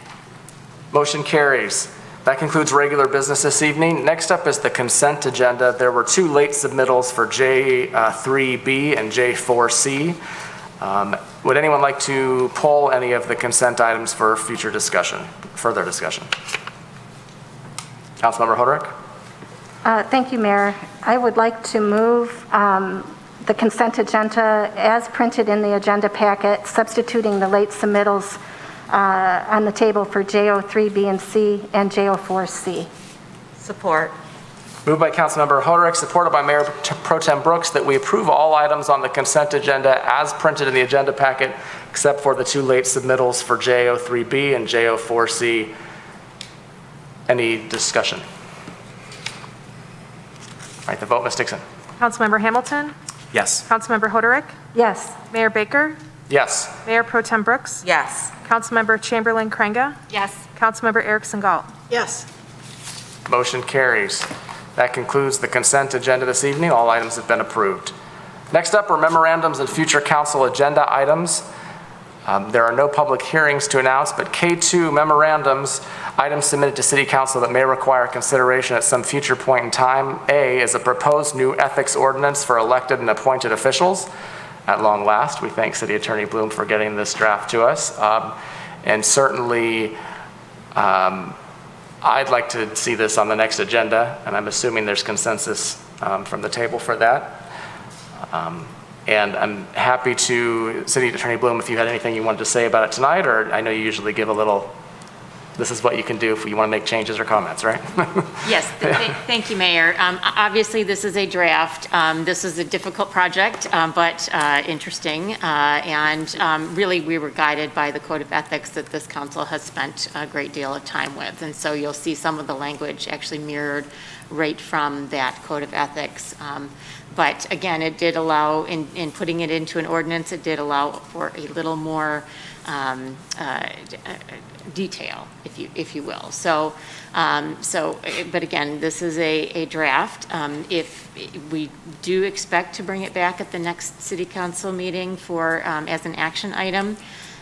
Motion carries. That concludes regular business this evening. Next up is the consent agenda. There were 2 late submittals for J3B and J4C. Would anyone like to pull any of the consent items for further discussion? Councilmember Hoderick? Thank you, Mayor. I would like to move the consent agenda as printed in the agenda packet, substituting the late submittals on the table for J03, B, and C, and J04C. Support. Moved by Councilmember Hoderick, supported by Mayor Pro Tem Brooks, that we approve all items on the consent agenda as printed in the agenda packet, except for the 2 late submittals for J03B and J04C. Any discussion? All right, the vote, Ms. Dixon. Councilmember Hamilton? Yes. Councilmember Hoderick? Yes. Mayor Baker? Yes. Mayor Pro Tem Brooks? Yes. Councilmember Chamberlain Krenga? Yes. Councilmember Erickson Galt? Yes. Motion carries. That concludes the consent agenda this evening. All items have been approved. Next up are memorandums and future council agenda items. There are no public hearings to announce, but K2 memorandums, items submitted to City Council that may require consideration at some future point in time. A is a proposed new ethics ordinance for elected and appointed officials. At long last, we thank City Attorney Bloom for getting this draft to us. And certainly, I'd like to see this on the next agenda, and I'm assuming there's consensus from the table for that. And I'm happy to, City Attorney Bloom, if you had anything you wanted to say about it tonight, or I know you usually give a little, this is what you can do if you want to make changes or comments, right? Yes, thank you, Mayor. Obviously, this is a draft. This is a difficult project, but interesting. And really, we were guided by the Code of Ethics that this council has spent a great deal of time with. And so you'll see some of the language actually mirrored right from that Code of Ethics. But again, it did allow, in putting it into an ordinance, it did allow for a little more detail, if you will. So, but again, this is a draft. If we do expect to bring it back at the next City Council meeting for as an action item,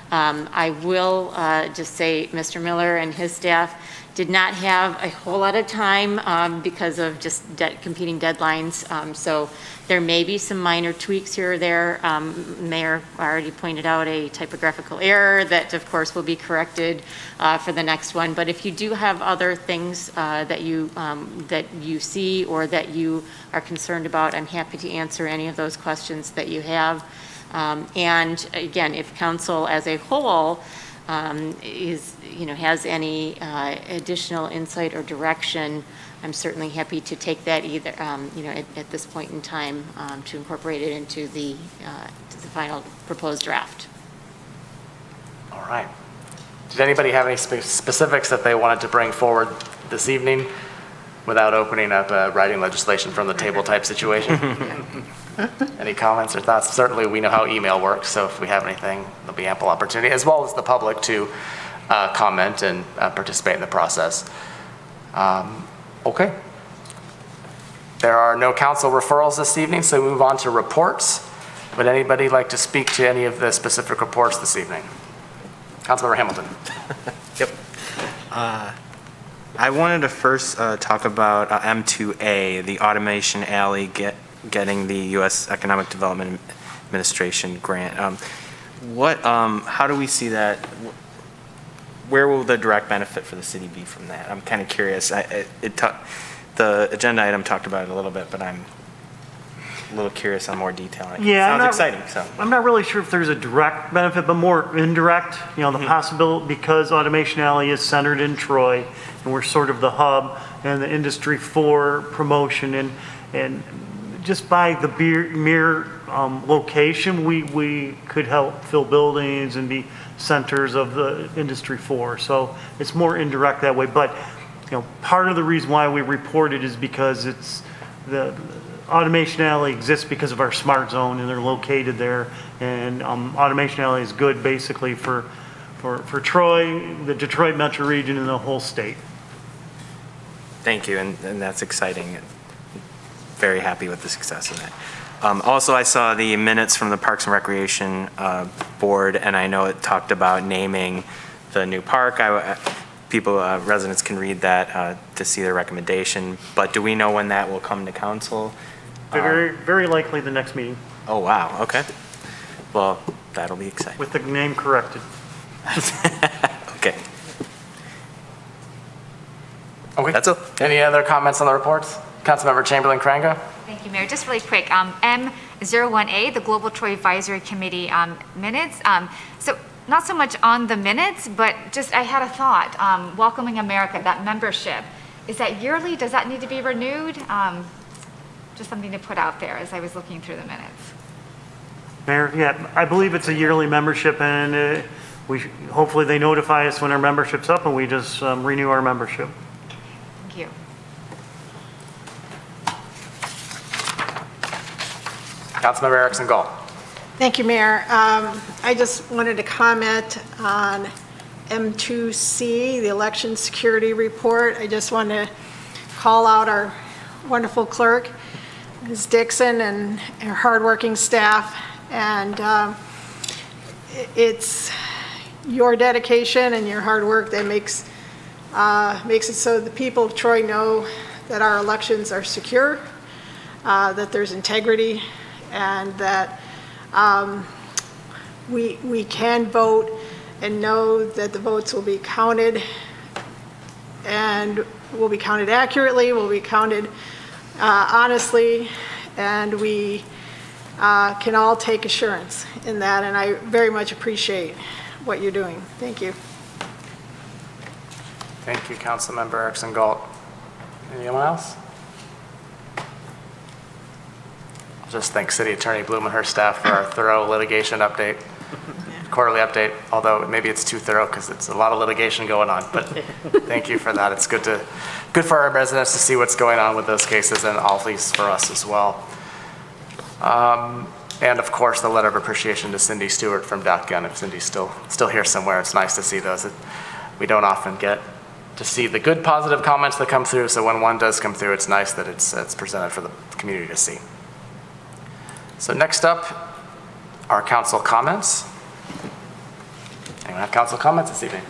I will just say Mr. Miller and his staff did not have a whole lot of time because of just competing deadlines. So there may be some minor tweaks here or there. Mayor already pointed out a typographical error that, of course, will be corrected for the next one. But if you do have other things that you see or that you are concerned about, I'm happy to answer any of those questions that you have. And again, if council as a whole has any additional insight or direction, I'm certainly happy to take that either, at this point in time to incorporate it into the final proposed draft. All right. Did anybody have any specifics that they wanted to bring forward this evening without opening up writing legislation from the table type situation? Any comments or thoughts? Certainly we know how email works, so if we have anything, there'll be ample opportunity, as well as the public to comment and participate in the process. Okay. There are no council referrals this evening, so we move on to reports. Would anybody like to speak to any of the specific reports this evening? Councilmember Hamilton. Yep. I wanted to first talk about M2A, the Automation Alley getting the U.S. Economic Development Administration grant. How do we see that? Where will the direct benefit for the city be from that? I'm kind of curious. The agenda item talked about it a little bit, but I'm a little curious on more detail. Yeah, sounds exciting. So I'm not really sure if there's a direct benefit, but more indirect. You know, the possibility, because Automation Alley is centered in Troy, and we're sort of the hub and the industry for promotion, and just by the mere location, we could help fill buildings and be centers of the industry for. So it's more indirect that way. But you know, part of the reason why we report it is because it's the Automation Alley exists because of our smart zone, and they're located there. And Automation Alley is good basically for Troy, the Detroit metro region, and the whole state. thank you, and that's exciting. Very happy with the success of that. Also, I saw the minutes from the Parks and Recreation Board, and I know it talked about naming the new park. Residents can read that to see their recommendation, but do we know when that will come to council? Very likely the next meeting. Oh, wow, okay. Well, that'll be exciting. With the name corrected. Okay. Okay. That's all. Any other comments on the reports? Councilmember Chamberlain Kranga. Thank you, Mayor. Just really quick, M01A, the Global Troy Advisory Committee minutes. So not so much on the minutes, but just I had a thought. Welcoming America, that membership, is that yearly? Does that need to be renewed? Just something to put out there as I was looking through the minutes. Mayor, yeah, I believe it's a yearly membership, and hopefully they notify us when our membership's up, and we just renew our membership. Thank you. Councilmember Erickson Galt. Thank you, Mayor. I just wanted to comment on M2C, the election security report. I just want to call out our wonderful clerk, Ms. Dixon, and her hardworking staff. And it's your dedication and your hard work that makes it so the people of Troy know that our elections are secure, that there's integrity, and that we can vote and know that the votes will be counted and will be counted accurately, will be counted honestly, and we can all take assurance in that, and I very much appreciate what you're doing. Thank you. Thank you, Councilmember Erickson Galt. Anyone else? I'll just thank City Attorney Bloom and her staff for our thorough litigation update, quarterly update, although maybe it's too thorough because it's a lot of litigation going on, but thank you for that. It's good for our residents to see what's going on with those cases, and always for us as well. And of course, the letter of appreciation to Cindy Stewart from DACGUN. If Cindy's still here somewhere, it's nice to see those. We don't often get to see the good positive comments that come through, so when one does come through, it's nice that it's presented for the community to see. So next up, our council comments. Anyone have council comments this evening?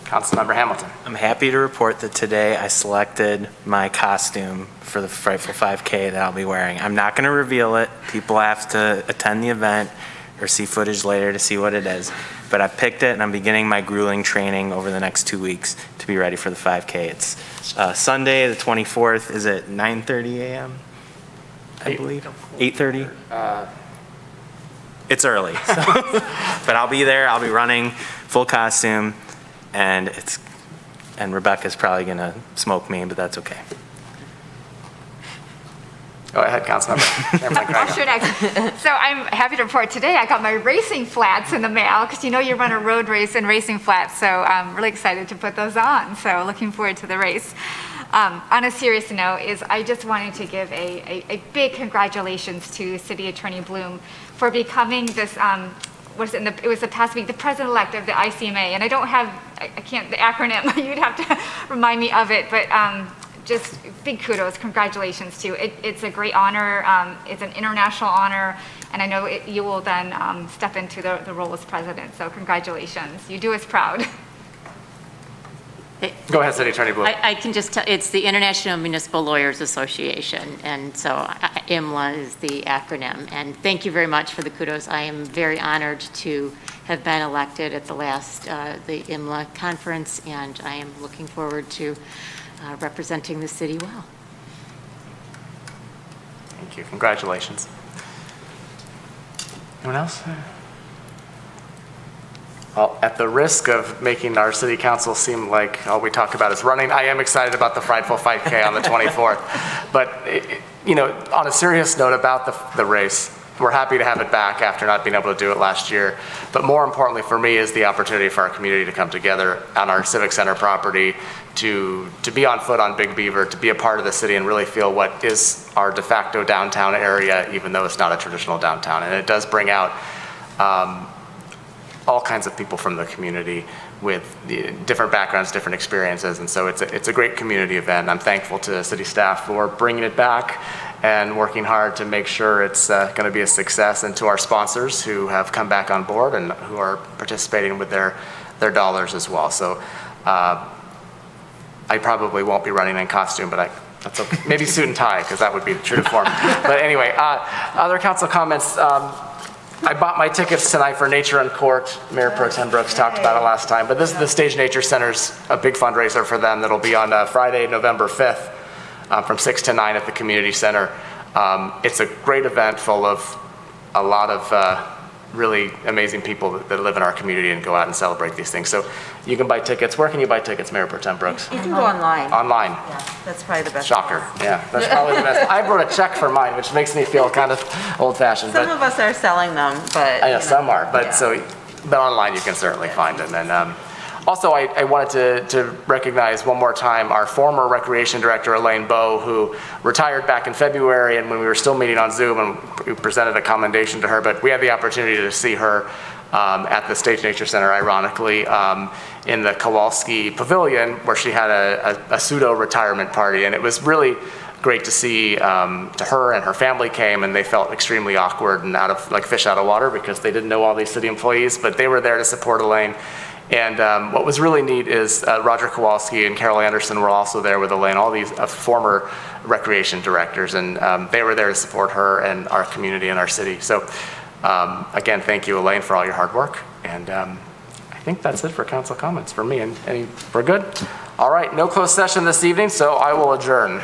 Councilmember Hamilton. I'm happy to report that today I selected my costume for the Frightful 5K that I'll be wearing. I'm not going to reveal it. People have to attend the event or see footage later to see what it is. But I picked it, and I'm beginning my grueling training over the next 2 weeks to be ready for the 5K. It's Sunday, the 24th. Is it 9:30 a.m.? I believe 8:30. It's early, so. But I'll be there. I'll be running full costume, and Rebecca's probably gonna smoke me, but that's okay. Go ahead, Councilmember. Oh, sure, next. So I'm happy to report today I got my racing flats in the mail, because you know you run a road race in racing flats, so I'm really excited to put those on. So looking forward to the race. On a serious note, I just wanted to give a big congratulations to City Attorney Bloom for becoming this, it was the past week, the president-elect of the ICMA, and I can't, the acronym, you'd have to remind me of it, but just big kudos, congratulations to you. It's a great honor. It's an international honor, and I know you will then step into the role as president. So congratulations. You do us proud. Go ahead, City Attorney Blue. I can just tell, it's the International Municipal Lawyers Association, and so IMLA is the acronym. And thank you very much for the kudos. I am very honored to have been elected at the last, the IMLA conference, and I am looking forward to representing the city well. Thank you. Congratulations. Anyone else? Well, at the risk of making our city council seem like all we talk about is running, I am excited about the Frightful 5K on the 24th. But, you know, on a serious note about the race, we're happy to have it back after not being able to do it last year. But more importantly for me is the opportunity for our community to come together on our Civic Center property, to be on foot on Big Beaver, to be a part of the city and really feel what is our de facto downtown area, even though it's not a traditional downtown. And it does bring out all kinds of people from the community with different backgrounds, different experiences, and so it's a great community event. I'm thankful to city staff for bringing it back and working hard to make sure it's going to be a success, and to our sponsors who have come back on board and who are participating with their dollars as well. So I probably won't be running in costume, but that's okay. Maybe suit and tie, because that would be true to form. But anyway, other council comments. I bought my tickets tonight for Nature and Court. Mayor Pro Tem Brooks talked about it last time, but this is the Stage Nature Center's a big fundraiser for them that'll be on Friday, November 5th from 6 to 9 at the community center. It's a great event full of a lot of really amazing people that live in our community and go out and celebrate these things. So you can buy tickets. Where can you buy tickets, Mayor Pro Tem Brooks? You can go online. Online. Yeah, that's probably the best. Shocker. Yeah, that's probably the best. I wrote a check for mine, which makes me feel kind of old-fashioned. Some of us are selling them, but. I know some are, but but online you can certainly find them. And also, I wanted to recognize one more time our former Recreation Director, Elaine Bowe, who retired back in February, and when we were still meeting on Zoom, and we presented a commendation to her, but we had the opportunity to see her at the Stage Nature Center, ironically, in the Kowalski Pavilion, where she had a pseudo-retirement party, and it was really great to see to her and her family came, and they felt extremely awkward and like fish out of water because they didn't know all these city employees, but they were there to support Elaine. And what was really neat is Roger Kowalski and Carol Anderson were also there with Elaine, all these former recreation directors, and they were there to support her and our community and our city. So again, thank you, Elaine, for all your hard work. And I think that's it for council comments for me. And we're good? All right, no closed session this evening, so I will adjourn.